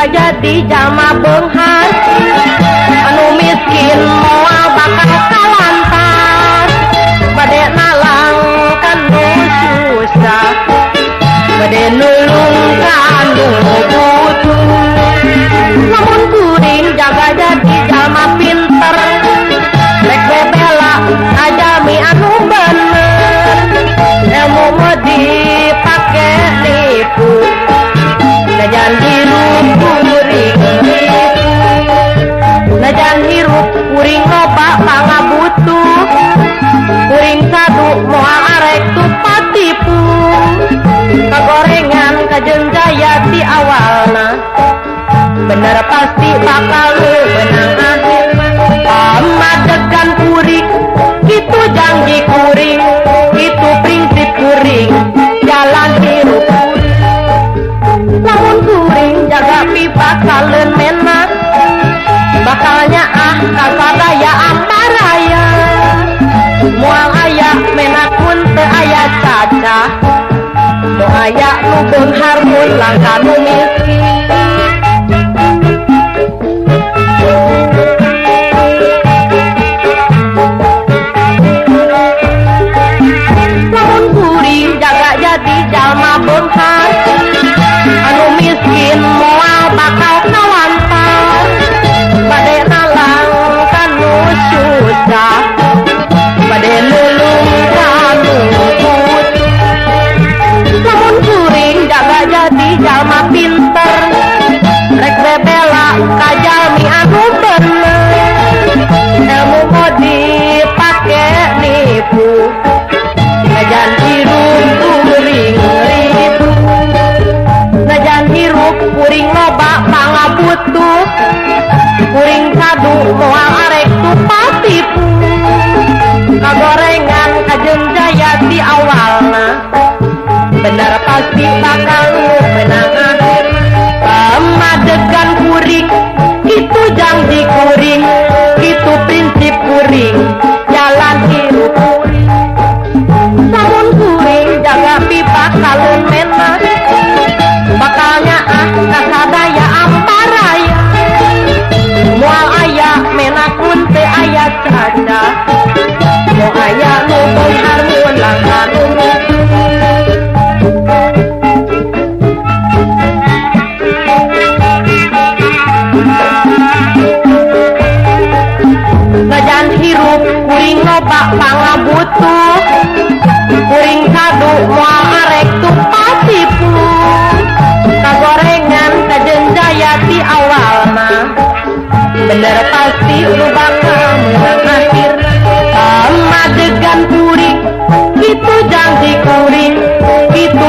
jaga jadi jalma beunghar anu miskin moal bakal kalantar bade nalangkan nu susah bade nulung ka anu butuh lamun kuring jaga jadi jalma pinter rek bebela ajami anu bener ilmu mah dipake nipu najan hirup kuring najan hirup kuring loba pangabutuh kuring sadu moal arek tupat tipu kagorengan kajeun jaya di awalna bener pasti bakal menang akhirna pamadegan kuring kitu janji kuring kitu prinsip kuring jalan hirup kuring lamun kuring jaga pipa kaleun mena bakalnya kasadaya amparaya moal aya menakun teu aya caca moal aya nu beunghar mun langka nu miskin lamun kuring jaga jadi jalma beunghar anu miskin moal bakal kawantar bade nalangkan nu susah bade nulung ka nu butuh lamun kuring jaga jadi jalma pinter rek bebela ka jalmi anu bener ilmu mah dipake nipu najan hirup kuring ribu najan hirup kuring loba pangabutuh kuring sadu moal arek tupat tipu kagorengan kajeun jaya di awalna bener pasti bakal menang akhirna pamadegan kuring kitu janji kuring kitu prinsip kuring jalan hirup kuring lamun kuring jaga pipa kaleun mena bakalnya kasadaya amparaya moal aya menakun teu aya caca moal aya nu beunghar mun langka nu najan hirup kuring loba pangabutuh kuring sadu moal arek tupat tipu kagorengan kajeun jaya di awalna bener pasti lu bakal menang akhirna pamadegan kuring kitu janji kuring kitu